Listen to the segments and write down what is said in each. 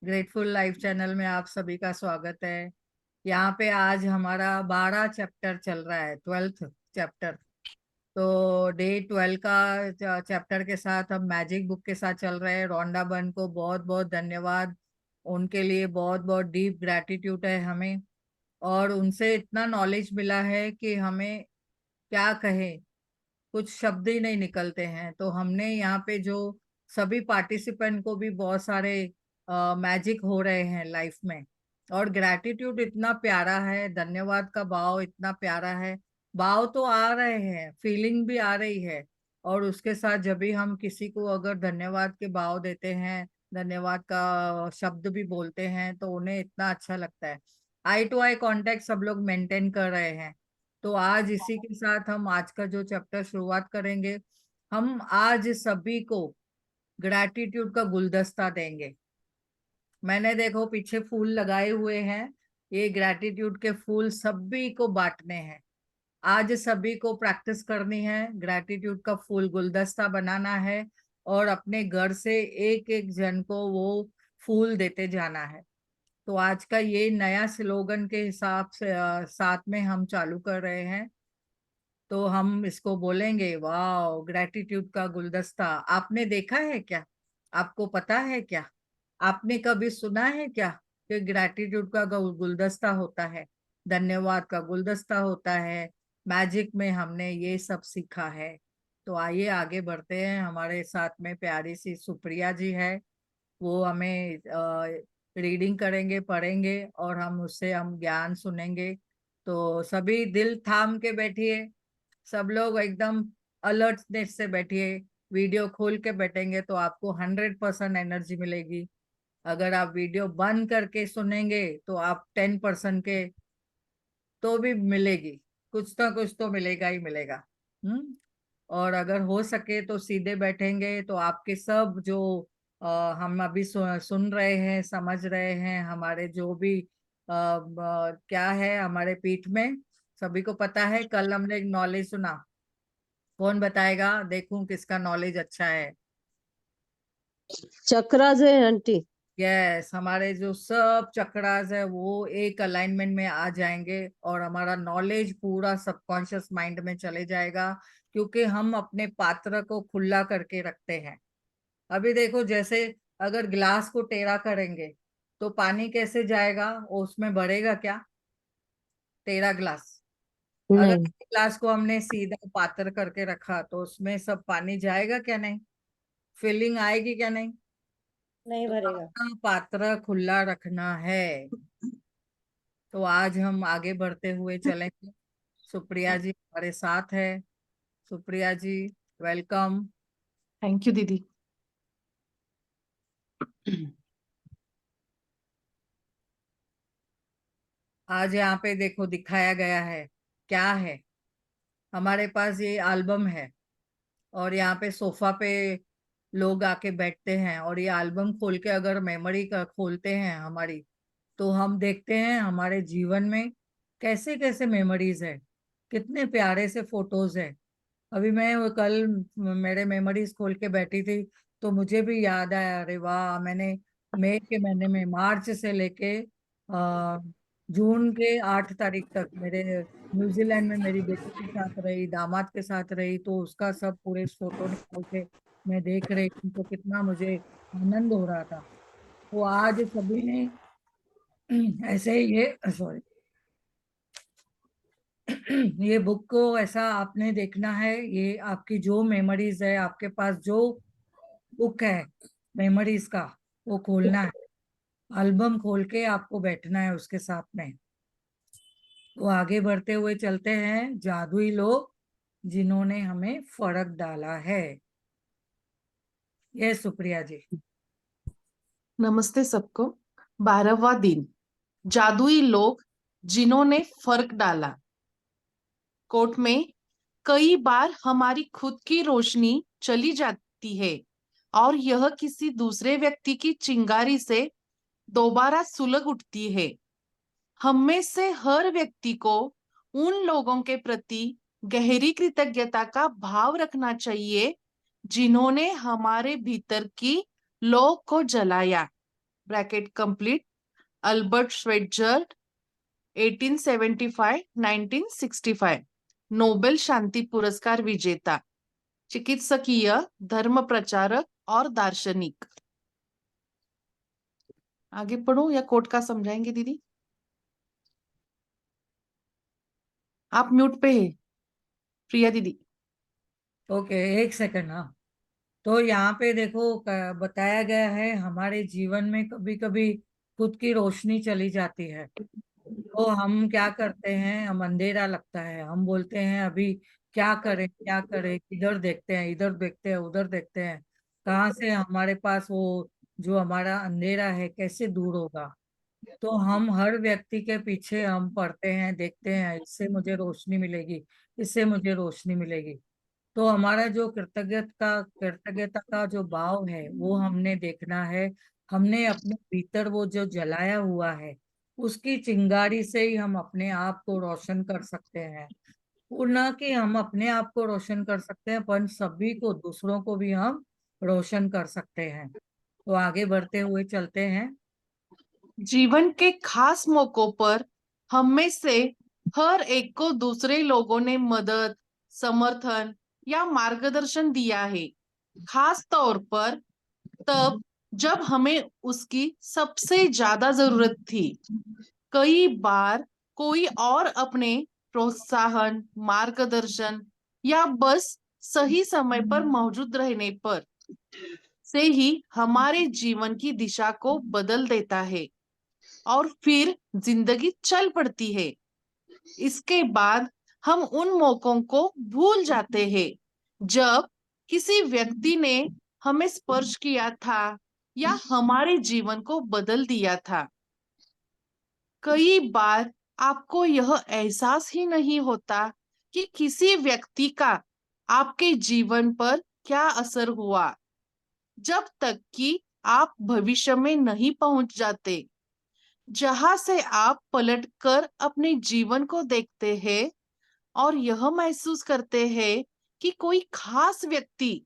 Grateful life channel में आप सभी का स्वागत है। यहाँ पे आज हमारा 12 चैप्टर चल रहा है, 12th चैप्टर। तो डे 12 का चैप्टर के साथ हम मैजिक बुक के साथ चल रहे हैं। रोंडा बन को बहुत बहुत धन्यवाद, उनके लिए बहुत बहुत डीप ग्रैटिट्यूड है हमें। और उनसे इतना नॉलेज मिला है कि हमें क्या कहे, कुछ शब्द ही नहीं निकलते हैं। तो हमने यहाँ पे जो सभी पार्टिसिपेंट को भी बहुत सारे मैजिक हो रहे हैं लाइफ में। और ग्रैटिट्यूड इतना प्यारा है, धन्यवाद का भाव इतना प्यारा है। भाव तो आ रहे हैं, फीलिंग भी आ रही है। और उसके साथ जब भी हम किसी को अगर धन्यवाद के भाव देते हैं, धन्यवाद का शब्द भी बोलते हैं, तो उन्हें इतना अच्छा लगता है। आई टू आई कांटेक्ट सब लोग मेंटेन कर रहे हैं। तो आज इसी के साथ हम आज का जो चैप्टर शुरुआत करेंगे। हम आज सभी को ग्रैटिट्यूड का गुलदस्ता देंगे। मैंने देखो पीछे फूल लगाए हुए हैं, ये ग्रैटिट्यूड के फूल सभी को बांटने हैं। आज सभी को प्रैक्टिस करनी है, ग्रैटिट्यूड का फूल गुलदस्ता बनाना है। और अपने घर से एक एक जन को वो फूल देते जाना है। तो आज का ये नया स्लोगन के हिसाब से साथ में हम चालू कर रहे हैं। तो हम इसको बोलेंगे, वाह ग्रैटिट्यूड का गुलदस्ता। आपने देखा है क्या? आपको पता है क्या? आपने कभी सुना है क्या कि ग्रैटिट्यूड का गुलदस्ता होता है, धन्यवाद का गुलदस्ता होता है? मैजिक में हमने ये सब सीखा है। तो आइए आगे बढ़ते हैं। हमारे साथ में प्यारी सी सुप्रिया जी है, वो हमें रीडिंग करेंगे, पढ़ेंगे, और हम ज्ञान सुनेंगे। तो सभी दिल थाम के बैठिए, सब लोग एकदम अलर्टनेस से बैठिए। वीडियो खोल के बैठेंगे तो आपको 100% एनर्जी मिलेगी। अगर आप वीडियो बंद करके सुनेंगे तो आप 10% के तो भी मिलेगी, कुछ ना कुछ तो मिलेगा ही मिलेगा। और अगर हो सके तो सीधे बैठेंगे तो आपके सब जो हम अभी सुन रहे हैं, समझ रहे हैं, हमारे जो भी क्या है हमारे पीठ में, सभी को पता है। कल हमने एक नॉलेज सुना, कौन बताएगा? देखूं किसका नॉलेज अच्छा है। चक्रास है आंटी। यस, हमारे जो सब चक्रास है वो एक अलाइनमेंट में आ जाएंगे और हमारा नॉलेज पूरा सबकॉन्शियस माइंड में चले जाएगा। क्योंकि हम अपने पात्र को खुला करके रखते हैं। अभी देखो, जैसे अगर ग्लास को टेढ़ा करेंगे तो पानी कैसे जाएगा? वो उसमें भरेगा क्या? टेढ़ा ग्लास। अगर नहीं, ग्लास को हमने सीधा पात्र करके रखा तो उसमें सब पानी जाएगा क्या? नहीं। फीलिंग आएगी क्या? नहीं। नहीं तो भरेगा। अपना पात्र खुला रखना है। तो आज हम आगे बढ़ते हुए चलेंगे। सुप्रिया जी हमारे साथ है। सुप्रिया जी, वेलकम। थैंक यू दीदी। आज यहाँ पे देखो दिखाया गया है, क्या है? हमारे पास ये एल्बम है, और यहाँ पे सोफा पे लोग आके बैठते हैं, और ये एल्बम खोल के अगर मेमोरी का खोलते हैं हमारी, तो हम देखते हैं हमारे जीवन में कैसे कैसे मेमोरीज है, कितने प्यारे से फोटोज है। अभी मैं वो कल मेरे मेमोरीज खोल के बैठी थी, तो मुझे भी याद आया, अरे वाह, मैंने मई के महीने में, मार्च से लेके जून के 8 तारीख तक मेरे न्यूजीलैंड में मेरी बेटी के साथ रही, दामाद के साथ रही। तो उसका सब पूरे फोटो निकाल के मैं देख रही थी, तो कितना मुझे आनंद हो रहा था। वो आज सभी ने ऐसे ही ये सॉरी ये बुक को ऐसा आपने देखना है। ये आपकी जो मेमोरीज है, आपके पास जो बुक है मेमोरीज का, वो खोलना है। एल्बम खोल के आपको बैठना है उसके साथ में। तो आगे बढ़ते हुए चलते हैं, जादुई लोग जिन्होंने हमें फर्क डाला है। ये सुप्रिया जी। नमस्ते सबको। 12वां दिन, जादुई लोग जिन्होंने फर्क डाला। कोर्ट में कई बार हमारी खुद की रोशनी चली जाती है और यह किसी दूसरे व्यक्ति की चिंगारी से दोबारा सुलग उठती है। हम में से हर व्यक्ति को उन लोगों के प्रति गहरी कृतज्ञता का भाव रखना चाहिए जिन्होंने हमारे भीतर की लौ को जलाया, ब्रैकेट कंप्लीट, अल्बर्ट श्वेट्जर 1875-1965 नोबेल शांति पुरस्कार विजेता, चिकित्सकीय, धर्म प्रचारक और दार्शनिक। आगे पढ़ो या कोट का समझाएंगे दीदी? आप म्यूट पे है प्रिया दीदी। ओके, एक सेकंड। हाँ, तो यहाँ पे देखो बताया गया है हमारे जीवन में कभी कभी खुद की रोशनी चली जाती है, तो हम क्या करते हैं, हम अंधेरा लगता है, हम बोलते हैं अभी क्या करें क्या करें, इधर देखते हैं इधर देखते हैं उधर देखते हैं, कहाँ से हमारे पास वो जो हमारा अंधेरा है कैसे दूर होगा। तो हम हर व्यक्ति के पीछे हम पढ़ते हैं, देखते हैं इससे मुझे रोशनी मिलेगी, इससे मुझे रोशनी मिलेगी। तो हमारा जो कृतज्ञता का जो भाव है वो हमने देखना है। हमने अपने भीतर वो जो जलाया हुआ है उसकी चिंगारी से ही हम अपने आप को रोशन कर सकते हैं। वो ना कि हम अपने आप को रोशन कर सकते हैं पर सभी को, दूसरों को भी हम रोशन कर सकते हैं। तो आगे बढ़ते हुए चलते हैं। जीवन के खास मौकों पर हम में से हर एक को दूसरे लोगों ने मदद, समर्थन या मार्गदर्शन दिया है, खास तौर पर तब जब हमें उसकी सबसे ज्यादा जरूरत थी। कई बार कोई और अपने प्रोत्साहन, मार्गदर्शन या बस सही समय पर मौजूद रहने पर से ही हमारे जीवन की दिशा को बदल देता है और फिर जिंदगी चल पड़ती है। इसके बाद हम उन मौकों को भूल जाते हैं जब किसी व्यक्ति ने हमें स्पर्श किया था या हमारे जीवन को बदल दिया था। कई बार आपको यह एहसास ही नहीं होता कि किसी व्यक्ति का आपके जीवन पर क्या असर हुआ, जब तक कि आप भविष्य में नहीं पहुंच जाते, जहां से आप पलटकर अपने जीवन को देखते हैं और यह महसूस करते हैं कि कोई खास व्यक्ति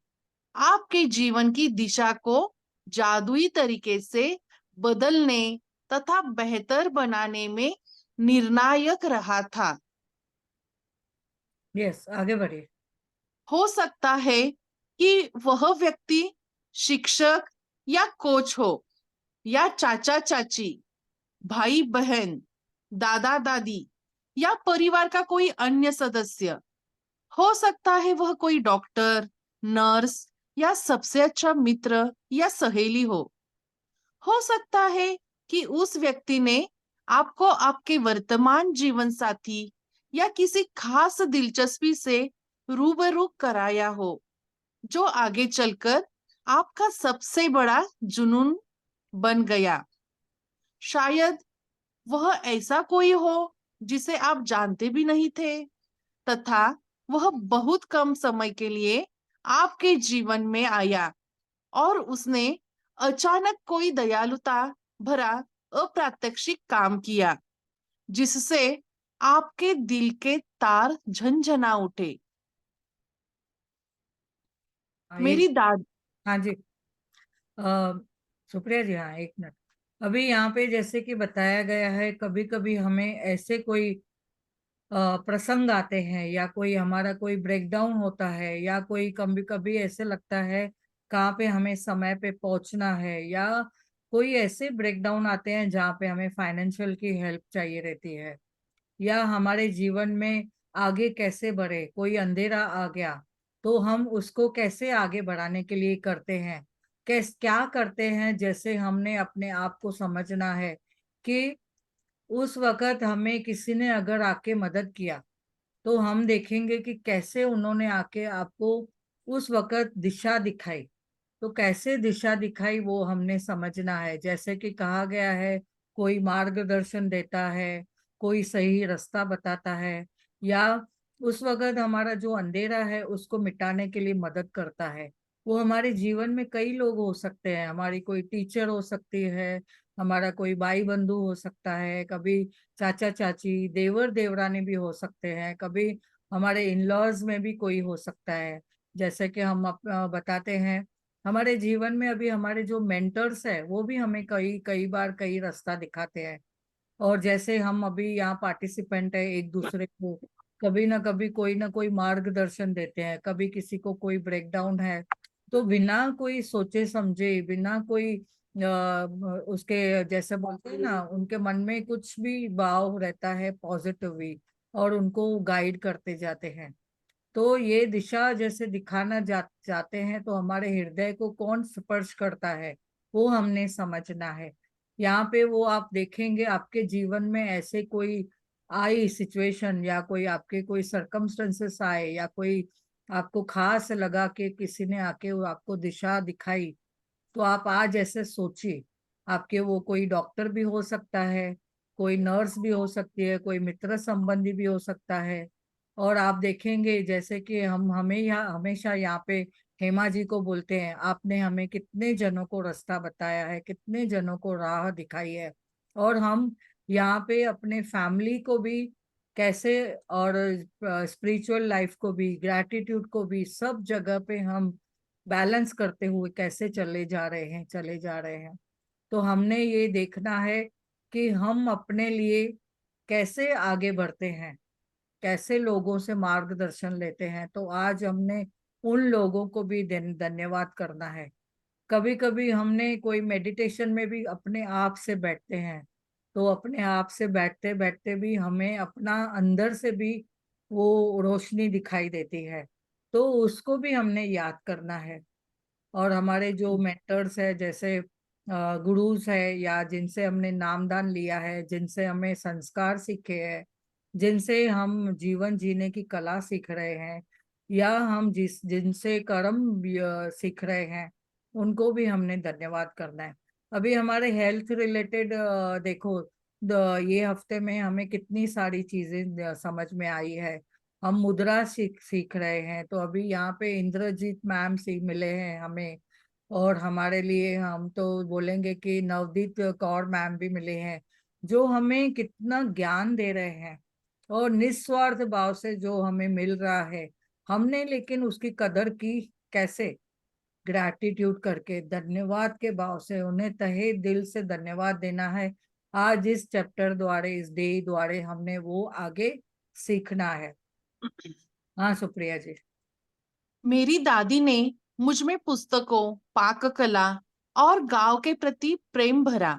आपके जीवन की दिशा को जादुई तरीके से बदलने तथा बेहतर बनाने में निर्णायक रहा था। यस, आगे बढ़िए। हो सकता है कि वह व्यक्ति शिक्षक या कोच हो, या चाचा चाची, भाई बहन, दादा दादी या परिवार का कोई अन्य सदस्य। हो सकता है वह कोई डॉक्टर, नर्स या सबसे अच्छा मित्र या सहेली हो सकता है कि उस व्यक्ति ने आपको आपके वर्तमान जीवन साथी या किसी खास दिलचस्पी से रूबरू कराया हो, जो आगे चलकर आपका सबसे बड़ा जुनून बन गया। शायद वह ऐसा कोई हो जिसे आप जानते भी नहीं थे, तथा वह बहुत कम समय के लिए आपके जीवन में आया और उसने अचानक कोई दयालुता भरा अप्रात्यक्षिक काम किया, जिससे आपके दिल के तार झनझना उठे। मेरी एक, दाद हाँ जी, अ, सुप्रिया जी, हाँ एक मिनट। अभी यहाँ पे जैसे कि बताया गया है, कभी कभी हमें ऐसे कोई प्रसंग आते हैं या कोई हमारा कोई ब्रेकडाउन होता है या कोई कभी कभी ऐसे लगता है कहाँ पे हमें समय पे पहुंचना है, या कोई ऐसे ब्रेकडाउन आते हैं जहाँ पे हमें फाइनेंशियल की हेल्प चाहिए रहती है, या हमारे जीवन में आगे कैसे बढ़े, कोई अंधेरा आ गया तो हम उसको कैसे आगे बढ़ाने के लिए करते हैं, क्या करते हैं। जैसे हमने अपने आप को समझना है कि उस वक्त हमें किसी ने अगर आके मदद किया तो हम देखेंगे कि कैसे उन्होंने आके आपको उस वक्त दिशा दिखाई। तो कैसे दिशा दिखाई वो हमने समझना है। जैसे कि कहा गया है, कोई मार्गदर्शन देता है, कोई सही रास्ता बताता है, या उस वक्त हमारा जो अंधेरा है उसको मिटाने के लिए मदद करता है। वो हमारे जीवन में कई लोग हो सकते हैं, हमारी कोई टीचर हो सकती है, हमारा कोई भाई बंधु हो सकता है, कभी चाचा चाची, देवर देवरानी भी हो सकते हैं, कभी हमारे इन लॉज में भी कोई हो सकता है। जैसे कि हम बताते हैं हमारे जीवन में अभी हमारे जो मेंटर्स है वो भी हमें कई कई बार कई रास्ता दिखाते हैं। और जैसे हम अभी यहाँ पार्टिसिपेंट है, एक दूसरे को कभी ना कोई मार्गदर्शन देते हैं, कभी किसी को कोई ब्रेकडाउन है तो बिना कोई सोचे समझे, बिना कोई उसके जैसे बोलते हैं ना, उनके मन में कुछ भी भाव रहता है पॉजिटिव ही, और उनको गाइड करते जाते हैं। तो ये दिशा जैसे दिखाना चाहते हैं तो हमारे हृदय को कौन स्पर्श करता है वो हमने समझना है। यहाँ पे वो आप देखेंगे आपके जीवन में ऐसे कोई आई सिचुएशन, या कोई आपके कोई सरकमस्टेंसेस आए, या कोई आपको खास लगा कि किसी ने आके वो आपको दिशा दिखाई, तो आप आज ऐसे सोचिए। आपके वो कोई डॉक्टर भी हो सकता है, कोई नर्स भी हो सकती है, कोई मित्र संबंधी भी हो सकता है। और आप देखेंगे जैसे कि हम हमें यहाँ हमेशा यहाँ पे हेमा जी को बोलते हैं, आपने हमें कितने जनों को रास्ता बताया है, कितने जनों को राह दिखाई है। और हम यहाँ पे अपने फैमिली को भी कैसे, और स्पिरिचुअल लाइफ को भी, ग्रैटिट्यूड को भी, सब जगह पे हम बैलेंस करते हुए कैसे चले जा रहे हैं। तो हमने ये देखना है कि हम अपने लिए कैसे आगे बढ़ते हैं, कैसे लोगों से मार्गदर्शन लेते हैं। तो आज हमने उन लोगों को भी धन्यवाद करना है। कभी कभी हमने कोई मेडिटेशन में भी अपने आप से बैठते हैं, तो अपने आप से बैठते बैठते भी हमें अपना अंदर से भी वो रोशनी दिखाई देती है, तो उसको भी हमने याद करना है। और हमारे जो मेंटर्स है, जैसे गुरुज है, या जिनसे हमने नामदान लिया है, जिनसे हमें संस्कार सीखे हैं, जिनसे हम जीवन जीने की कला सीख रहे हैं, या हम जिनसे कर्म सीख रहे हैं, उनको भी हमने धन्यवाद करना है। अभी हमारे हेल्थ रिलेटेड देखो, ये हफ्ते में हमें कितनी सारी चीजें समझ में आई है। हम मुद्रा सीख सीख रहे हैं, तो अभी यहाँ पे इंद्रजीत मैम से मिले हैं हमें। और हमारे लिए हम तो बोलेंगे कि नवदीप कौर मैम भी मिले हैं, जो हमें कितना ज्ञान दे रहे हैं, और निस्वार्थ भाव से जो हमें मिल रहा है। हमने लेकिन उसकी कदर की कैसे? ग्रैटिट्यूड करके, धन्यवाद के भाव से उन्हें तहे दिल से धन्यवाद देना है। आज इस चैप्टर द्वारे, इस डे द्वारे हमने वो आगे सीखना है। हाँ सुप्रिया जी। मेरी दादी ने मुझ में पुस्तकों, पाककला और गांव के प्रति प्रेम भरा।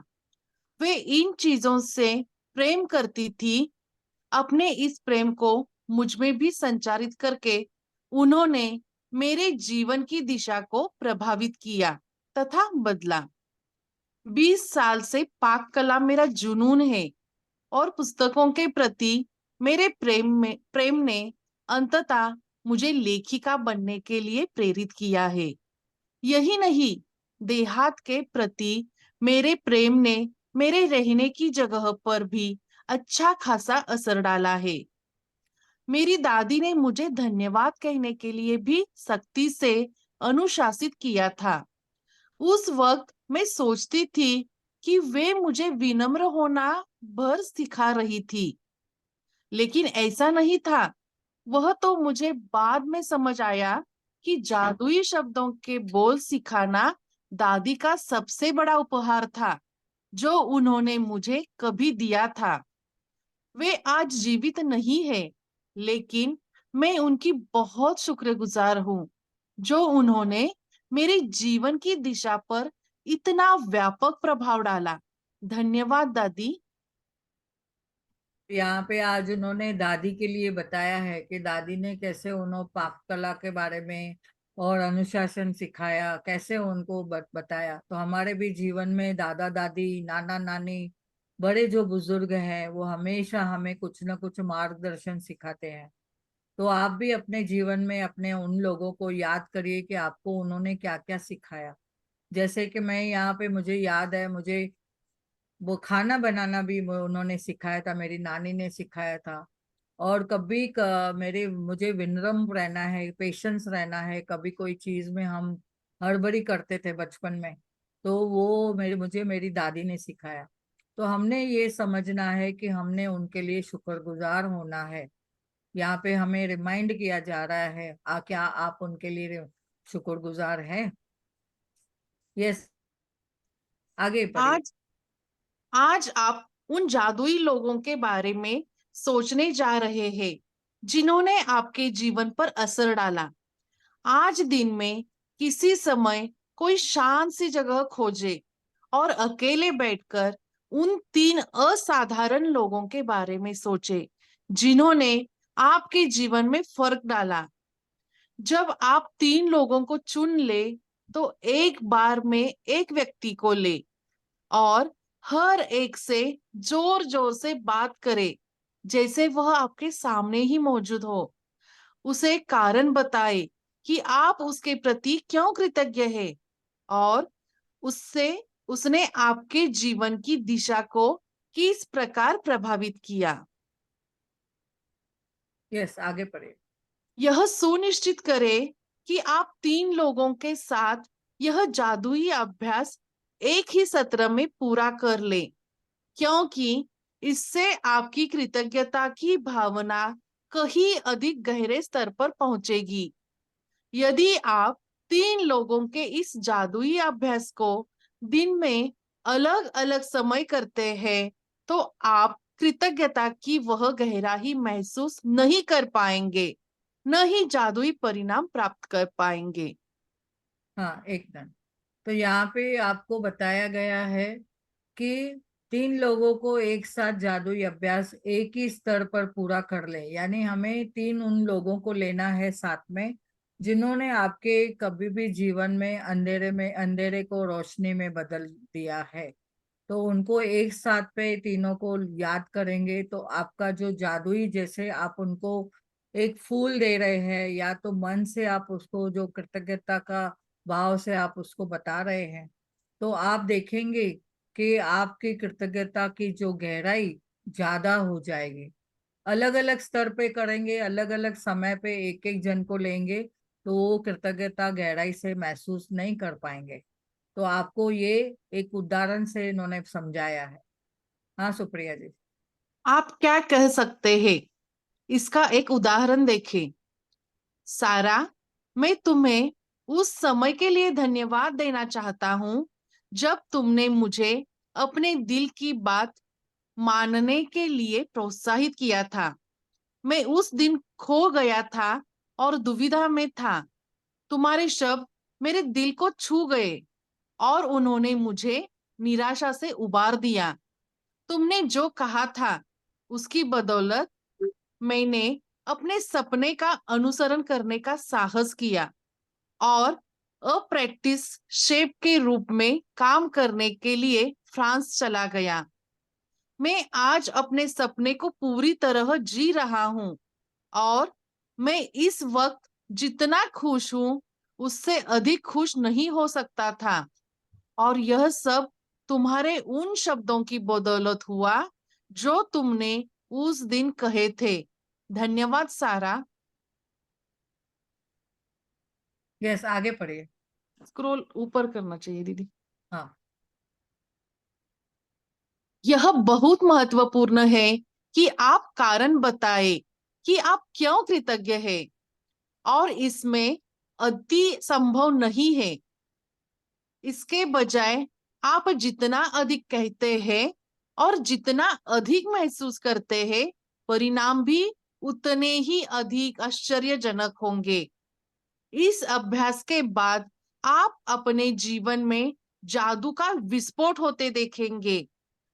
वे इन चीजों से प्रेम करती थी। अपने इस प्रेम को मुझ में भी संचारित करके उन्होंने मेरे जीवन की दिशा को प्रभावित किया तथा बदला। 20 साल से पाक कला मेरा जुनून है और पुस्तकों के प्रति मेरे प्रेम ने अंततः मुझे लेखिका बनने के लिए प्रेरित किया है। यही नहीं, देहात के प्रति मेरे प्रेम ने मेरे रहने की जगह पर भी अच्छा खासा असर डाला है। मेरी दादी ने मुझे धन्यवाद कहने के लिए भी सख्ती से अनुशासित किया था। उस वक्त मैं सोचती थी कि वे मुझे विनम्र होना भर सिखा रही थी, लेकिन ऐसा नहीं था। वह तो मुझे बाद में समझ आया कि जादुई शब्दों के बोल सिखाना दादी का सबसे बड़ा उपहार था जो उन्होंने मुझे कभी दिया था। वे आज जीवित नहीं है, लेकिन मैं उनकी बहुत शुक्रगुजार हूँ जो उन्होंने मेरे जीवन की दिशा पर इतना व्यापक प्रभाव डाला। धन्यवाद दादी। यहाँ पे आज उन्होंने दादी के लिए बताया है कि दादी ने कैसे उन्होंने पाक कला के बारे में और अनुशासन सिखाया, कैसे उनको बताया। तो हमारे भी जीवन में दादा दादी, नाना नानी, बड़े जो बुजुर्ग हैं, वो हमेशा हमें कुछ ना कुछ मार्गदर्शन सिखाते हैं। तो आप भी अपने जीवन में अपने उन लोगों को याद करिए कि आपको उन्होंने क्या क्या सिखाया। जैसे कि मैं यहाँ पे, मुझे याद है, मुझे वो खाना बनाना भी उन्होंने सिखाया था, मेरी नानी ने सिखाया था। और कभी मेरे मुझे विनम्र रहना है, पेशेंस रहना है। कभी कोई चीज में हम हड़बड़ी करते थे बचपन में, तो वो मुझे मेरी दादी ने सिखाया। तो हमने ये समझना है कि हमने उनके लिए शुक्रगुजार होना है। यहाँ पे हमें रिमाइंड किया जा रहा है, क्या आप उनके लिए शुक्रगुजार हैं? यस, आगे पढ़िए। आज आज आप उन जादुई लोगों के बारे में सोचने जा रहे हैं जिन्होंने आपके जीवन पर असर डाला। आज दिन में किसी समय कोई शांत सी जगह खोजे और अकेले बैठकर उन 3 असाधारण लोगों के बारे में सोचे जिन्होंने आपके जीवन में फर्क डाला। जब आप 3 लोगों को चुन ले तो एक बार में एक व्यक्ति को ले और हर एक से जोर जोर से बात करे जैसे वह आपके सामने ही मौजूद हो। उसे कारण बताए कि आप उसके प्रति क्यों कृतज्ञ है और उससे उसने आपके जीवन की दिशा को किस प्रकार प्रभावित किया। यस, आगे पढ़िए। यह सुनिश्चित करें कि आप 3 लोगों के साथ यह जादुई अभ्यास एक ही सत्र में पूरा कर लें, क्योंकि इससे आपकी कृतज्ञता की भावना कहीं अधिक गहरे स्तर पर पहुंचेगी। यदि आप 3 लोगों के इस जादुई अभ्यास को दिन में अलग अलग समय करते हैं तो आप कृतज्ञता की वह गहराई महसूस नहीं कर पाएंगे, न ही जादुई परिणाम प्राप्त कर पाएंगे। हाँ, एकदम। तो यहाँ पे आपको बताया गया है कि 3 लोगों को एक साथ जादुई अभ्यास एक ही स्तर पर पूरा कर ले, यानी हमें 3 उन लोगों को लेना है साथ में जिन्होंने आपके कभी भी जीवन में अंधेरे को रोशनी में बदल दिया है। तो उनको एक साथ पे तीनों को याद करेंगे तो आपका जो जादुई, जैसे आप उनको एक फूल दे रहे हैं या तो मन से आप उसको जो कृतज्ञता का भाव से आप उसको बता रहे हैं, तो आप देखेंगे कि आपकी कृतज्ञता की जो गहराई ज्यादा हो जाएगी। अलग अलग स्तर पे करेंगे, अलग अलग समय पे एक एक जन को लेंगे तो वो कृतज्ञता गहराई से महसूस नहीं कर पाएंगे। तो आपको ये एक उदाहरण से इन्होंने समझाया है। हाँ सुप्रिया जी। आप क्या कह सकते हैं? इसका एक उदाहरण देखें। सारा, मैं तुम्हें उस समय के लिए धन्यवाद देना चाहता हूँ जब तुमने मुझे अपने दिल की बात मानने के लिए प्रोत्साहित किया था। मैं उस दिन खो गया था और दुविधा में था। तुम्हारे शब्द मेरे दिल को छू गए और उन्होंने मुझे निराशा से उबार दिया। तुमने जो कहा था उसकी बदौलत मैंने अपने सपने का अनुसरण करने का साहस किया और अप्रैक्टिस शेफ के रूप में काम करने के लिए फ्रांस चला गया। मैं आज अपने सपने को पूरी तरह जी रहा हूँ और मैं इस वक्त जितना खुश हूँ उससे अधिक खुश नहीं हो सकता था। और यह सब तुम्हारे उन शब्दों की बदौलत हुआ जो तुमने उस दिन कहे थे। धन्यवाद सारा। यस, आगे पढ़िए। स्क्रॉल ऊपर करना चाहिए दीदी। हाँ। यह बहुत महत्वपूर्ण है कि आप कारण बताएं कि आप क्यों कृतज्ञ हैं और इसमें अति संभव नहीं है। इसके बजाय आप जितना अधिक कहते हैं और जितना अधिक महसूस करते हैं, परिणाम भी उतने ही अधिक आश्चर्यजनक होंगे। इस अभ्यास के बाद आप अपने जीवन में जादू का विस्फोट होते देखेंगे।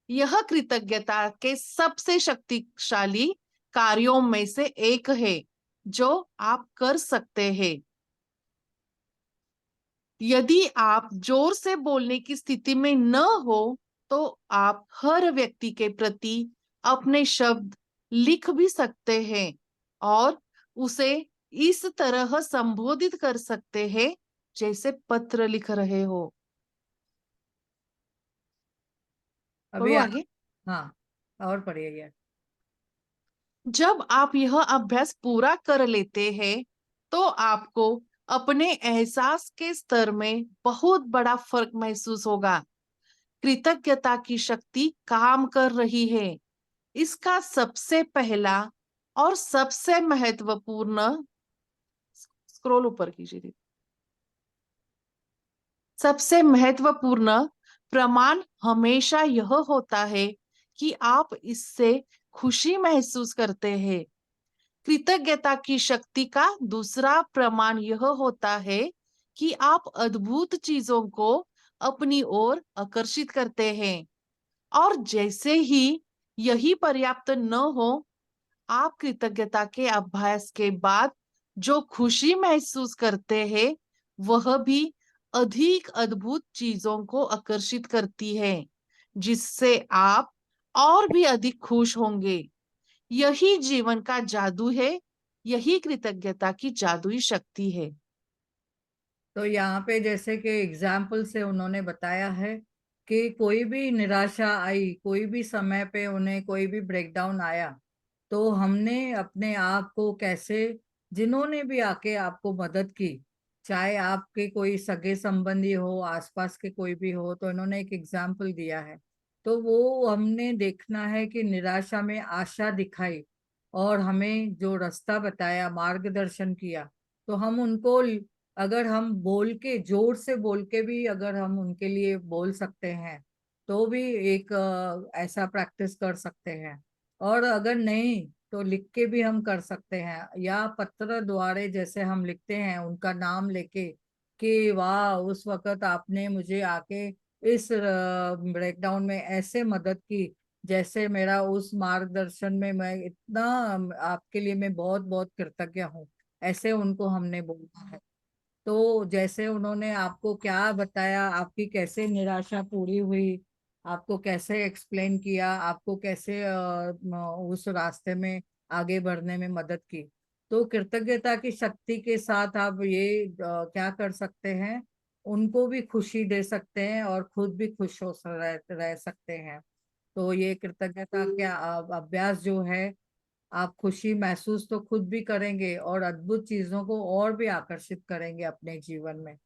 यह कृतज्ञता के सबसे शक्तिशाली कार्यों में से एक है जो आप कर सकते हैं। यदि आप जोर से बोलने की स्थिति में न हो तो आप हर व्यक्ति के प्रति अपने शब्द लिख भी सकते हैं और उसे इस तरह संबोधित कर सकते हैं जैसे पत्र लिख रहे हो। अभी पढ़ो आप। आगे। हाँ, और पढ़िए ये। जब आप यह अभ्यास पूरा कर लेते हैं तो आपको अपने एहसास के स्तर में बहुत बड़ा फर्क महसूस होगा। कृतज्ञता की शक्ति काम कर रही है। इसका सबसे पहला और सबसे महत्वपूर्ण, स्क्रॉल ऊपर कीजिए, सबसे महत्वपूर्ण प्रमाण हमेशा यह होता है कि आप इससे खुशी महसूस करते हैं। कृतज्ञता की शक्ति का दूसरा प्रमाण यह होता है कि आप अद्भुत चीजों को अपनी ओर आकर्षित करते हैं, और जैसे ही यही पर्याप्त न हो, आप कृतज्ञता के अभ्यास के बाद जो खुशी महसूस करते हैं वह भी अधिक अद्भुत चीजों को आकर्षित करती है, जिससे आप और भी अधिक खुश होंगे। यही जीवन का जादू है, यही कृतज्ञता की जादुई शक्ति है। तो यहाँ पे जैसे कि एग्जाम्पल से उन्होंने बताया है कि कोई भी निराशा आई, कोई भी समय पे उन्हें कोई भी ब्रेकडाउन आया, तो हमने अपने आप को कैसे, जिन्होंने भी आके आपको मदद की, चाहे आपके कोई सगे संबंधी हो, आसपास के कोई भी हो, तो इन्होंने एक एग्जाम्पल दिया है। तो वो हमने देखना है कि निराशा में आशा दिखाई और हमें जो रास्ता बताया, मार्गदर्शन किया, तो हम उनको, अगर हम बोल के, जोर से बोल के भी अगर हम उनके लिए बोल सकते हैं, तो भी एक ऐसा प्रैक्टिस कर सकते हैं। और अगर नहीं तो लिख के भी हम कर सकते हैं, या पत्र द्वारा जैसे हम लिखते हैं उनका नाम लेके कि वाह, उस वक्त आपने मुझे आके इस ब्रेकडाउन में ऐसे मदद की, जैसे मेरा उस मार्गदर्शन में मैं इतना, आपके लिए मैं बहुत बहुत कृतज्ञ हूँ, ऐसे उनको हमने बोलना है। तो जैसे उन्होंने आपको क्या बताया, आपकी कैसे निराशा पूरी हुई, आपको कैसे एक्सप्लेन किया, आपको कैसे उस रास्ते में आगे बढ़ने में मदद की, तो कृतज्ञता की शक्ति के साथ आप ये क्या कर सकते हैं, उनको भी खुशी दे सकते हैं और खुद भी खुश हो रह सकते हैं। तो ये कृतज्ञता क्या अभ्यास जो है, आप खुशी महसूस तो खुद भी करेंगे और अद्भुत चीजों को और भी आकर्षित करेंगे अपने जीवन में।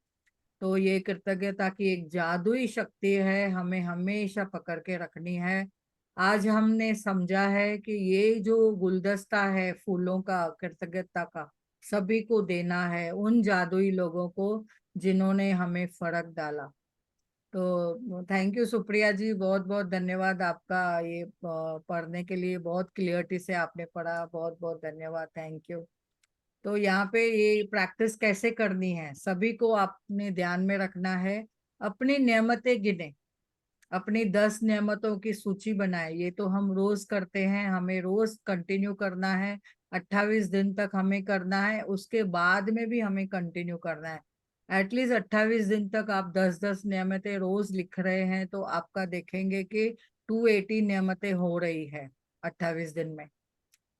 तो ये कृतज्ञता की एक जादुई शक्ति है, हमें हमेशा पकड़ के रखनी है। आज हमने समझा है कि ये जो गुलदस्ता है फूलों का, कृतज्ञता का, सभी को देना है, उन जादुई लोगों को जिन्होंने हमें फर्क डाला। तो थैंक यू सुप्रिया जी, बहुत बहुत धन्यवाद आपका, ये पढ़ने के लिए बहुत क्लियरिटी से आपने पढ़ा, बहुत बहुत धन्यवाद, थैंक यू। तो यहाँ पे ये प्रैक्टिस कैसे करनी है, सभी को आपने ध्यान में रखना है। अपनी नियमतें गिने, अपनी 10 नियमतों की सूची बनाए, ये तो हम रोज करते हैं, हमें रोज कंटिन्यू करना है। 28 दिन तक हमें करना है, उसके बाद में भी हमें कंटिन्यू करना है। एटलीस्ट 28 दिन तक आप 10-10 नियमतें रोज लिख रहे हैं, तो आपका देखेंगे कि 280 नियमतें हो रही है 28 दिन में।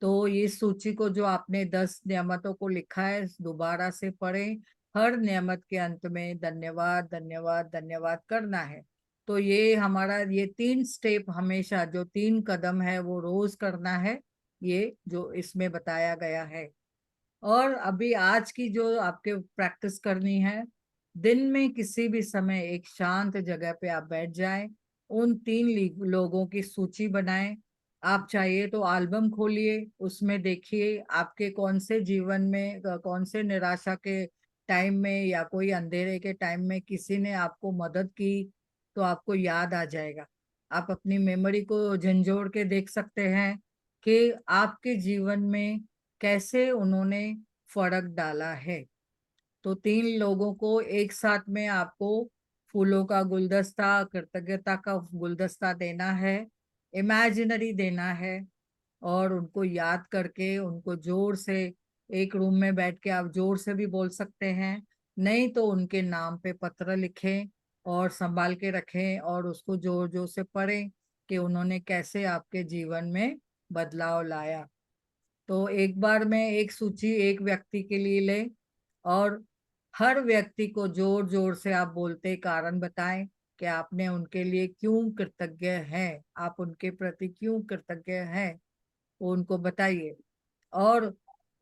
तो ये सूची को, जो आपने 10 नियमतों को लिखा है, दोबारा से पढ़ें। हर नियमत के अंत में धन्यवाद धन्यवाद धन्यवाद करना है। तो ये हमारा, ये 3 स्टेप हमेशा, जो 3 कदम है वो रोज करना है, ये जो इसमें बताया गया है। और अभी आज की जो आपके प्रैक्टिस करनी है, दिन में किसी भी समय एक शांत जगह पे आप बैठ जाएं, उन 3 लोगों की सूची बनाएं। आप चाहिए तो एल्बम खोलिए, उसमें देखिए आपके कौन से जीवन में, कौन से निराशा के टाइम में या कोई अंधेरे के टाइम में किसी ने आपको मदद की, तो आपको याद आ जाएगा। आप अपनी मेमोरी को झंझोड़ के देख सकते हैं कि आपके जीवन में कैसे उन्होंने फर्क डाला है। तो 3 लोगों को एक साथ में आपको फूलों का गुलदस्ता, कृतज्ञता का गुलदस्ता देना है, इमेजिनरी देना है, और उनको याद करके, उनको जोर से, एक रूम में बैठ के आप जोर से भी बोल सकते हैं, नहीं तो उनके नाम पे पत्र लिखें और संभाल के रखें, और उसको जोर जोर से पढ़ें कि उन्होंने कैसे आपके जीवन में बदलाव लाया। तो एक बार में एक सूची एक व्यक्ति के लिए ले, और हर व्यक्ति को जोर जोर से आप बोलते कारण बताएं कि आपने उनके लिए क्यों कृतज्ञ हैं, आप उनके प्रति क्यों कृतज्ञ हैं, वो उनको बताइए। और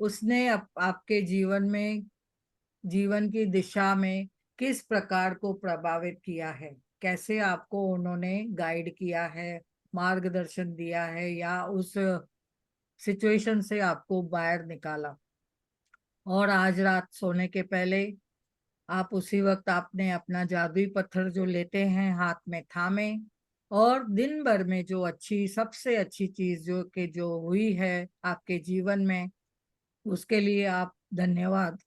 उसने आपके जीवन में, जीवन की दिशा में किस प्रकार को प्रभावित किया है, कैसे आपको उन्होंने गाइड किया है, मार्गदर्शन दिया है, या उस सिचुएशन से आपको बाहर निकाला। और आज रात सोने के पहले आप उसी वक्त आपने अपना जादुई पत्थर जो लेते हैं हाथ में थामे, और दिन भर में जो अच्छी सबसे अच्छी चीज जो हुई है आपके जीवन में, उसके लिए आप धन्यवाद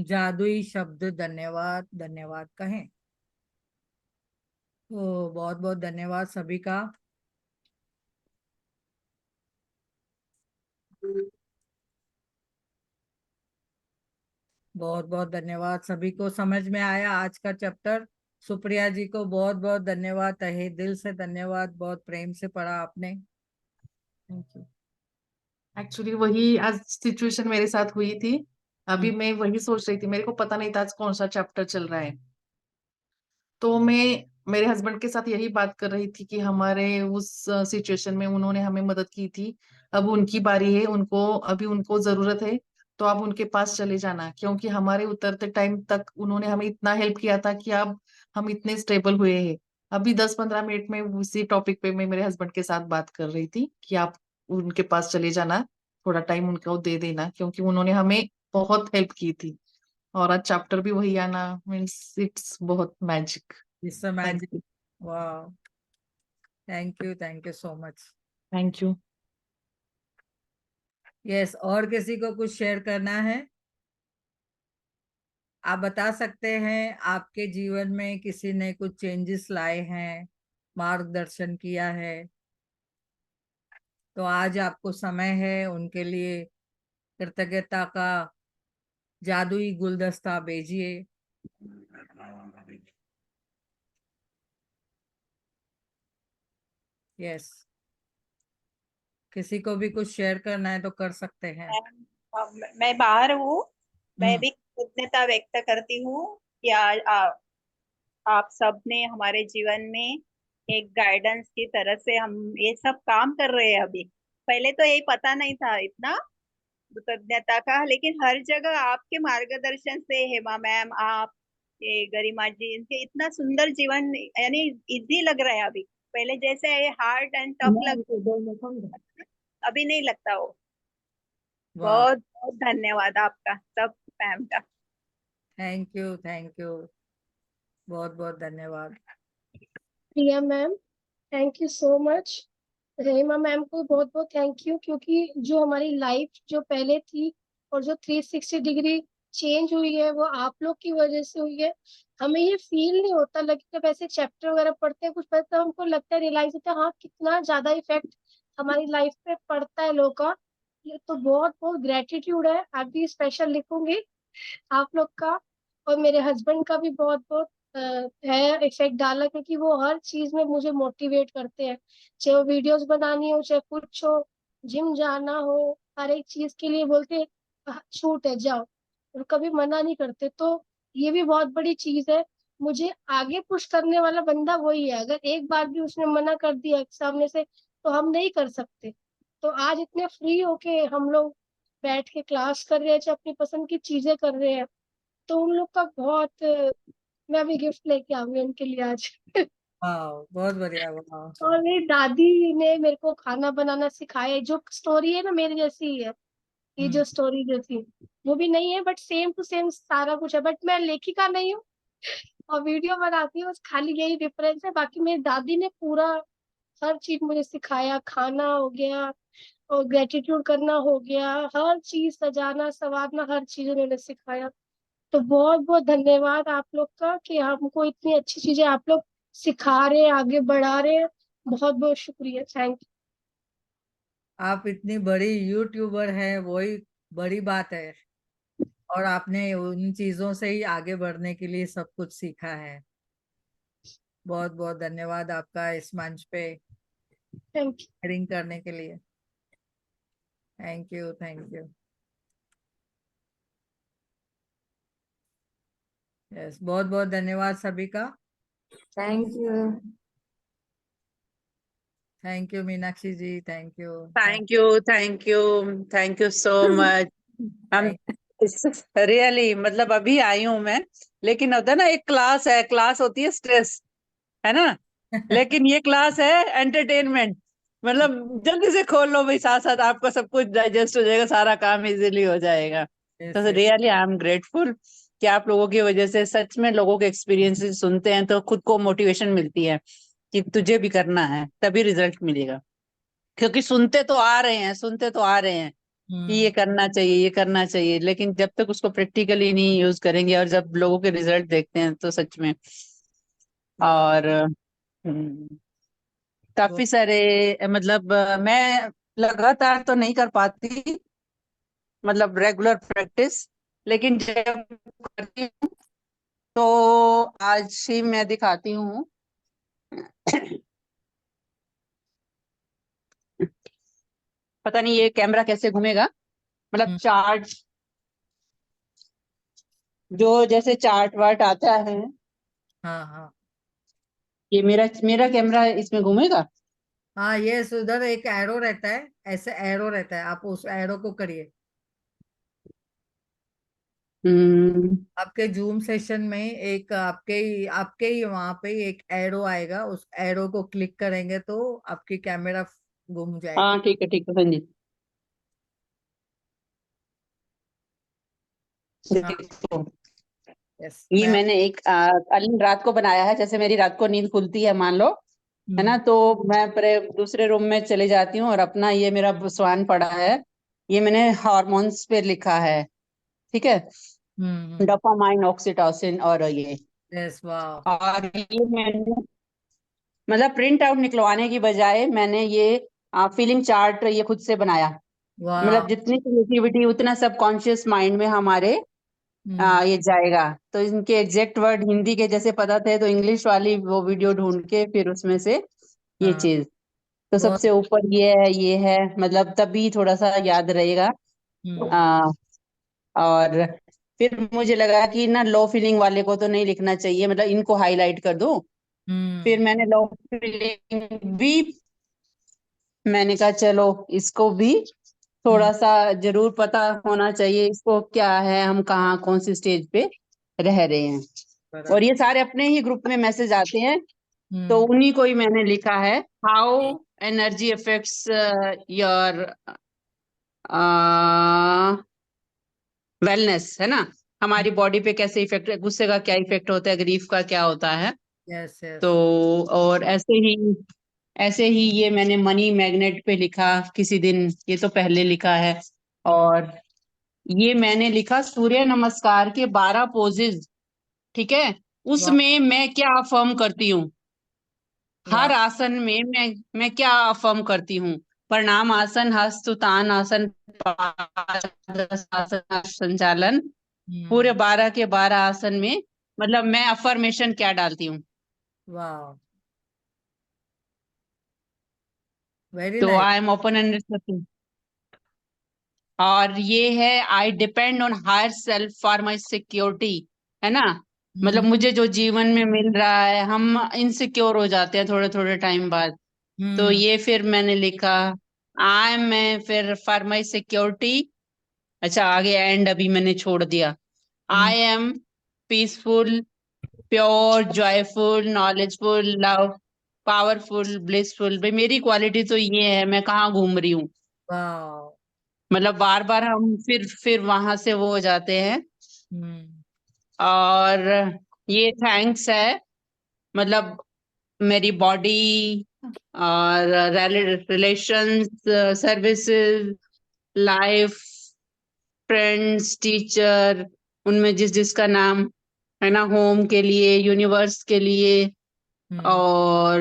जादुई शब्द धन्यवाद धन्यवाद कहें। तो बहुत बहुत धन्यवाद सभी का। बहुत बहुत धन्यवाद सभी को। समझ में आया आज का चैप्टर? सुप्रिया जी को बहुत बहुत धन्यवाद, तहे दिल से धन्यवाद, बहुत प्रेम से पढ़ा आपने। Thank you. एक्चुअली वही आज सिचुएशन मेरे साथ हुई थी। अभी हम्म। मैं वही सोच रही थी, मेरे को पता नहीं था आज कौन सा चैप्टर चल रहा है। तो मैं मेरे हस्बैंड के साथ यही बात कर रही थी कि हमारे उस सिचुएशन में उन्होंने हमें मदद की थी। अब उनकी बारी है, उनको अभी उनको जरूरत है, तो आप उनके पास चले जाना, क्योंकि हमारे उतरते टाइम तक उन्होंने हमें इतना हेल्प किया था कि अब हम इतने स्टेबल हुए हैं। अभी 10-15 मिनट में उसी टॉपिक पे मैं मेरे हस्बैंड के साथ बात कर रही थी कि आप उनके पास चले जाना, थोड़ा टाइम उनको दे देना, क्योंकि उन्होंने हमें बहुत हेल्प की थी। और आज चैप्टर भी वही आना मीन्स इट्स बहुत magic. It's a thank magic. You. वाह, thank you so much. Thank you. Yes, और किसी को कुछ शेयर करना है? आप बता सकते हैं आपके जीवन में किसी ने कुछ चेंजेस लाए हैं, मार्गदर्शन किया है, तो आज आपको समय है उनके लिए कृतज्ञता का जादुई गुलदस्ता भेजिए। यस, किसी को भी कुछ शेयर करना है तो कर सकते हैं। मैं बाहर हूँ। मैं हम्म। भी कृतज्ञता व्यक्त करती हूँ कि आज आप सबने हमारे जीवन में एक गाइडेंस की तरह से हम ये सब काम कर रहे हैं अभी। पहले तो यही पता नहीं था इतना कृतज्ञता का, लेकिन हर जगह आपके मार्गदर्शन से हेमा मैम, आप, ये गरिमा जी, इनके इतना सुंदर जीवन यानी इजी लग रहा है अभी। पहले जैसे ये हार्ड एंड टफ अभी नहीं लगता वो। वाह, बहुत बहुत धन्यवाद आपका सब मैम का। थैंक यू, बहुत बहुत धन्यवाद। Priya ma'am, thank you so much. Rema ma'am को बहुत बहुत थैंक यू, क्योंकि जो हमारी लाइफ जो पहले थी और जो 360 डिग्री चेंज हुई है वो आप लोग की वजह से हुई है। हमें ये फील नहीं होता, लगता जब ऐसे चैप्टर वगैरह पढ़ते हैं कुछ पढ़ते, तो हमको लगता है, रियलाइज होता है हाँ कितना ज्यादा इफेक्ट हमारी लाइफ पे पड़ता है लोगों का। ये तो बहुत बहुत ग्रेटिट्यूड है, आप भी स्पेशल लिखूंगी आप लोग का। और मेरे हस्बैंड का भी बहुत बहुत है इफेक्ट डाला, क्योंकि वो हर चीज में मुझे मोटिवेट करते हैं, चाहे वो वीडियोस बनानी हो चाहे कुछ हो, जिम जाना हो, हर एक चीज के लिए बोलते हैं, छूट है जाओ", और कभी मना नहीं करते। तो ये भी बहुत बड़ी चीज है। मुझे आगे पुश करने वाला बंदा वही है, अगर एक बार भी उसने मना कर दिया सामने से तो हम नहीं कर सकते। तो आज इतने फ्री होके हम लोग बैठ के क्लास कर रहे हैं, चाहे अपनी पसंद की चीजें कर रहे हैं, तो उन लोग का बहुत मैं भी गिफ्ट लेके आऊंगी उनके लिए आज। वाह, बहुत बढ़िया। वाह। और मेरी दादी ने मेरे को खाना बनाना सिखाया, जो स्टोरी है ना मेरी जैसी ही है। ये हम्म। जो स्टोरी जो थी वो भी नहीं है, बट सेम टू सेम सारा कुछ है, बट मैं लेखिका नहीं हूँ और वीडियो बनाती हूँ, बस खाली यही डिफरेंस है। बाकी मेरी दादी ने पूरा हर चीज मुझे सिखाया, खाना हो गया और ग्रेटिट्यूड करना हो गया, हर चीज सजाना संवारना हर चीज उन्होंने सिखाया। तो बहुत बहुत धन्यवाद आप लोग का कि हमको इतनी अच्छी चीजें आप लोग सिखा रहे हैं, आगे बढ़ा रहे हैं। बहुत बहुत शुक्रिया, थैंक आप इतनी बड़ी यूट्यूबर हैं, वही बड़ी बात है, और आपने उन चीजों से ही आगे बढ़ने के लिए सब कुछ सीखा है। बहुत बहुत धन्यवाद आपका इस मंच पे यू, थैंक यू। शेयरिंग करने के लिए। Thank you, thank you. Yes, बहुत बहुत धन्यवाद सभी का। Thank you. Thank you Meenakshi ji, thank you. Thank you, thank you, thank you so much. हम थैंक रियली मतलब अभी आई हूँ मैं, लेकिन होता है ना एक क्लास है, क्लास होती है स्ट्रेस, है ना, लेकिन ये क्लास है एंटरटेनमेंट। मतलब जल्दी से खोल लो भाई, साथ साथ आपका सब कुछ डाइजेस्ट हो जाएगा, सारा काम इजीली हो जाएगा। यस, तो yes. Really I am grateful. कि आप लोगों की वजह से सच में लोगों के एक्सपीरियंसेस सुनते हैं तो खुद को मोटिवेशन मिलती है कि तुझे भी करना है, तभी रिजल्ट मिलेगा। क्योंकि सुनते तो आ रहे हैं कि ये करना चाहिए, ये करना चाहिए, लेकिन जब तक उसको प्रैक्टिकली नहीं यूज करेंगे और जब लोगों के रिजल्ट देखते हैं तो सच में। वाह। और काफी सारे, मतलब मैं लगातार तो नहीं कर पाती, मतलब रेगुलर प्रैक्टिस, लेकिन जब करती हूँ तो आज ही मैं दिखाती हूँ। पता नहीं ये कैमरा कैसे घूमेगा, मतलब हम्म, चार्ट, जो जैसे चार्ट वार्ट आता है, हाँ हाँ ये मेरा मेरा कैमरा इसमें घूमेगा। हाँ, ये उधर एक एरो रहता है, ऐसे एरो रहता है, आप उस एरो को करिए। हम्म। आपके जूम सेशन में एक आपके ही वहां पे एक एरो आएगा, उस एरो को क्लिक करेंगे तो आपकी कैमरा घूम जाएगी। हाँ ठीक है संजीत। हाँ। देखो, यस ये मैं। मैंने एक कल रात को बनाया है। जैसे मेरी रात को नींद खुलती है मान लो, है ना, हम्म तो मैं दूसरे रूम में चले जाती हूँ और अपना ये मेरा स्वान पड़ा है, ये मैंने हार्मोन्स पे लिखा है, ठीक है, हम्म। डोपामाइन, ऑक्सीटोसिन और ये। यस वाह। और ये मैंने मतलब प्रिंट आउट निकलवाने की बजाय मैंने ये फीलिंग चार्ट ये खुद से बनाया। वाह। मतलब जितनी क्रिएटिविटी उतना सबकॉन्शियस माइंड में हमारे हम्म ये जाएगा। तो इनके एग्जैक्ट वर्ड हिंदी के जैसे पता थे तो इंग्लिश वाली वो वीडियो ढूंढ के फिर उसमें से ये हाँ चीज, तो बहुत। सबसे ऊपर ये है, मतलब तभी थोड़ा सा याद रहेगा। हम्म आ, और फिर मुझे लगा कि ना लो फीलिंग वाले को तो नहीं लिखना चाहिए, मतलब इनको हाईलाइट कर दूं। फिर हम्म मैंने लो फीलिंग भी, मैंने कहा चलो इसको भी हम्म। थोड़ा सा जरूर पता होना चाहिए, इसको क्या है, हम कहाँ कौन सी स्टेज पे रह रहे हैं। और बराबर। ये सारे अपने ही ग्रुप में मैसेज आते हैं, तो हम्म उन्हीं को ही मैंने लिखा है। How energy affects your wellness, है ना, हमारी बॉडी पे कैसे इफेक्ट, गुस्से का क्या इफेक्ट होता है, ग्रीफ का क्या होता है। यस तो यस। और ऐसे ही ये मैंने मनी मैग्नेट पे लिखा किसी दिन, ये तो पहले लिखा है। हम्म और ये मैंने लिखा सूर्य नमस्कार के 12 पोजेज, ठीक है, वाह उसमें मैं क्या अफर्म करती हूँ, वाह। हर आसन में मैं क्या अफर्म करती हूँ। प्रणाम आसन, हस्त उतान आसन, पादासन, संचालन, पूरे हम्म 12 के 12 आसन में मतलब मैं अफर्मेशन क्या डालती हूँ। वाह। वेरी तो nice. I am open and receptive. और ये है I depend on higher self for my security, है ना, मतलब हम्म मुझे जो जीवन में मिल रहा है, हम इनसिक्योर हो जाते हैं थोड़े थोड़े टाइम बाद। तो हम्म ये फिर मैंने लिखा आई मैं फिर फॉर माई सिक्योरिटी, अच्छा आगे एंड अभी मैंने छोड़ दिया। Hmm. I am peaceful, pure, joyful, knowledgeful, love, powerful, blissful. भाई मेरी क्वालिटी तो ये है, मैं कहाँ घूम रही हूँ, वाह। मतलब बार बार हम फिर वहां से वो हो जाते हैं। हम्म और ये थैंक्स है, मतलब मेरी बॉडी और relations, services, life, friends, teacher, उनमें जिस जिसका नाम है ना, होम के लिए, यूनिवर्स के लिए, हम्म। और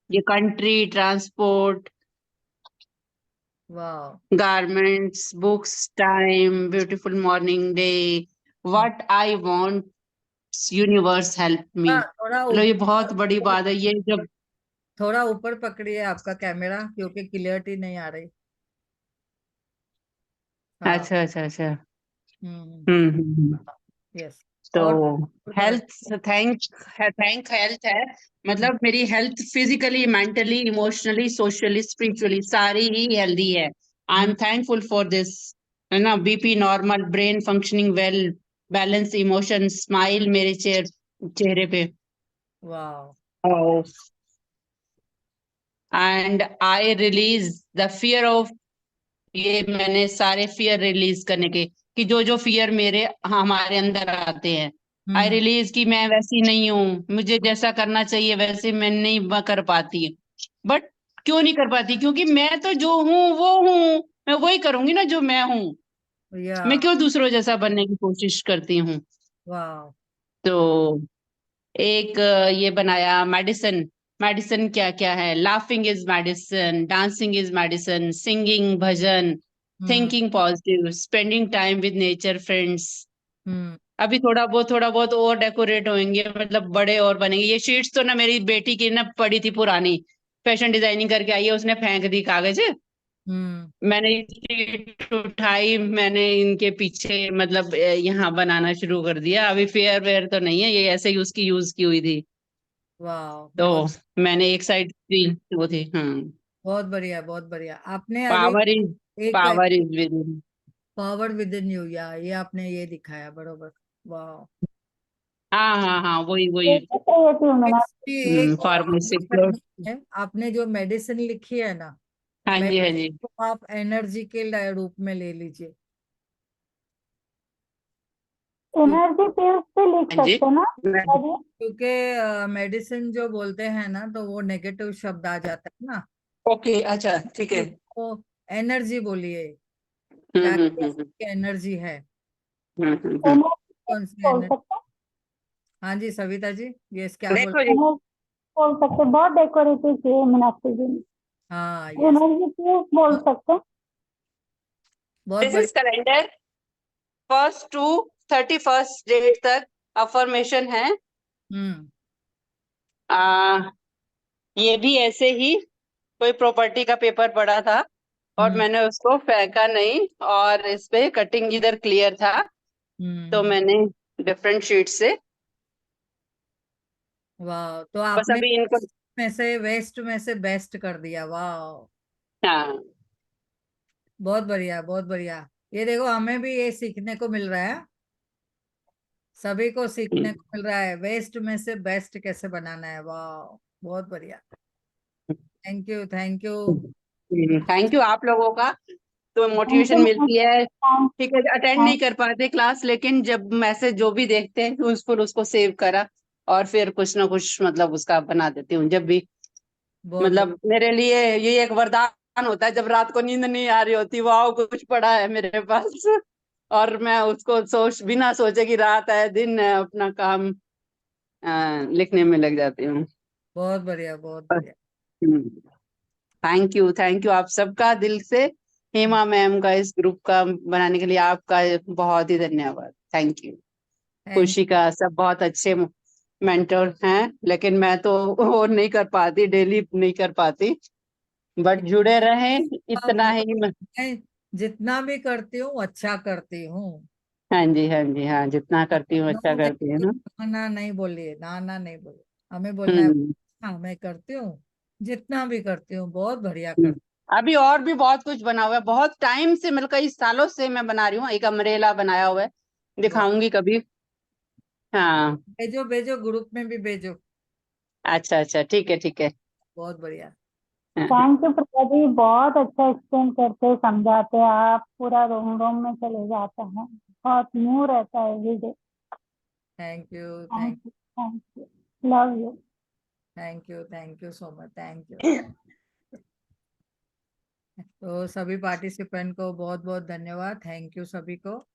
ये कंट्री, ट्रांसपोर्ट, वाह। Garments, books, time, beautiful morning day, what I want, universe help me. थोड़ा मतलब ये बहुत बड़ी बात है ये जब। थोड़ा ऊपर पकड़िए आपका कैमरा, क्योंकि क्लियरिटी नहीं आ रही। हाँ। अच्छा अच्छा अच्छा। हम्म। हम्म। यस। तो और ऊपर कर। हेल्थ, थैंक हेल्थ है, मतलब मेरी health physically, mentally, emotionally, socially, spiritually सारी ही हेल्दी है। I am hmm. Thankful for this, है ना, BP normal, brain functioning well, balance, emotion, smile मेरे चेहरे पे। वाह। And I release the fear of ये मैंने सारे फियर रिलीज करने के, कि जो जो फियर मेरे हमारे अंदर आते हैं, आई रिलीज कि मैं वैसी नहीं हूँ, मुझे जैसा करना चाहिए वैसे मैं नहीं कर पाती। बट क्यों नहीं कर पाती? क्योंकि मैं तो जो हूँ वो हूँ, मैं वही करूंगी ना जो मैं हूँ। या मैं क्यों दूसरों जैसा बनने की कोशिश करती हूँ? वाह तो एक ये बनाया मेडिसिन। मेडिसिन क्या क्या है? Laughing is medicine, dancing is medicine, singing bhajan, hmm thinking positive, spending time with nature friends. हम्म अभी थोड़ा बहुत और डेकोरेट होंगे, मतलब बड़े और बनेंगे। ये शीट्स तो ना मेरी बेटी की ना पड़ी थी पुरानी, फैशन डिजाइनिंग करके आई है, उसने फेंक दी कागज। हम्म मैंने ये शीट उठाई, मैंने इनके पीछे मतलब यहाँ बनाना शुरू कर दिया। अभी फेयर वेयर तो नहीं है, ये ऐसे ही उसकी यूज की हुई थी, वाह तो बहुत मैंने एक साइड वो थी। बहुत बढ़िया बहुत बढ़िया। आपने अभी पावर इज एक power is with in. Power with in you, या ये आपने ये दिखाया बरोबर। वाह हाँ हाँ हाँ, वही वही। ये थी मैंने। एक फार्मेसी करनी है, आपने जो मेडिसिन लिखी है ना, हाँ जी हाँ जी मेडिसिन को आप एनर्जी के रूप में ले लीजिए। क्यों- एनर्जी पिल्स पे लिख हाँ जी। सकते ना मैं- अभी? क्योंकि मेडिसिन जो बोलते हैं ना तो वो नेगेटिव शब्द आ जाता है ना, ओके, अच्छा ठीक है। तो एनर्जी बोलिए, क्या हम्म। क्या एनर्जी है, हम्म। एनर्जी कौन सी बोल एनर्जी। सकते, हाँ जी सविता जी, यस क्या बोल। देखो जी, एनर्जी बोल सकते, बहुत डेकोरेटिव चाहिए मीनाक्षी जी। हाँ यस, एनर्जी पिल्स बोल सकते। बहुत दिस इज बढ़िया। Calendar, 1st to 31st date तक अफर्मेशन है। हम्म आ, ये भी ऐसे ही कोई प्रॉपर्टी का पेपर पड़ा था और हम्म मैंने उसको फेंका नहीं, और इस पे कटिंग इधर क्लियर था, तो हम्म मैंने डिफरेंट शीट से वाह, तो बस आपने अभी इनको। में से वेस्ट में से बेस्ट कर दिया। वाह हाँ बहुत बढ़िया बहुत बढ़िया। ये देखो हमें भी ये सीखने को मिल रहा है, सभी को सीखने को मिल रहा है वेस्ट में से बेस्ट कैसे बनाना है। वाह बहुत बढ़िया। Thank you thank you. Thank you आप लोगों का, तो थैंक मोटिवेशन यू मिलती है। मैम। ठीक है, अटेंड नहीं कर पाते क्लास, लेकिन जब मैसेज जो भी देखते हैं उसको सेव करा, और फिर कुछ ना कुछ मतलब उसका बना देती हूँ जब भी। बहुत बढ़िया मतलब मेरे लिए ये एक वरदान होता है, जब रात को नींद नहीं आ रही होती, वाह कुछ पड़ा है मेरे पास, और मैं उसको बिना सोचे कि रात है दिन है, अपना काम लिखने में लग जाती हूँ। बहुत बढ़िया बहुत बढ़िया। थैंक यू आप सबका दिल से, हेमा मैम का इस ग्रुप का बनाने के लिए आपका बहुत ही धन्यवाद। Thank you. थैंक खुशी का सब बहुत अच्छे मेंटर हैं, लेकिन मैं तो वो नहीं कर पाती, डेली नहीं कर पाती, बट जुड़े रहें इतना ही मैं जितना भी करती हूँ अच्छा करती हूँ। हाँ जी हाँ जी हाँ, जितना करती हूँ नो अच्छा करती हूँ ना। ना ना नहीं बोलिए, ना ना नहीं बोलिए, हमें बोलना है हम्म हाँ मैं करती हूँ, जितना भी करती हूँ बहुत बढ़िया हम्म। करती अभी और भी बहुत कुछ बना हुआ है, बहुत टाइम से, मतलब कई सालों से मैं बना रही हूँ। एक अमरेला बनाया हुआ है, हूँ। दिखाऊंगी कभी। हाँ, भेजो भेजो, ग्रुप में भी भेजो। अच्छा अच्छा, ठीक है ठीक है। बहुत बढ़िया। हाँ, थैंक यू प्रिया जी, बहुत अच्छा एक्सप्लेन करते समझाते आप, पूरा रोम रोम में चले जाता है, बहुत न्यू रहता है everyday. Thank you thank thank you thank you, love you. Thank you so much, thank you. तो सभी पार्टिसिपेंट को बहुत बहुत धन्यवाद, थैंक यू सभी को।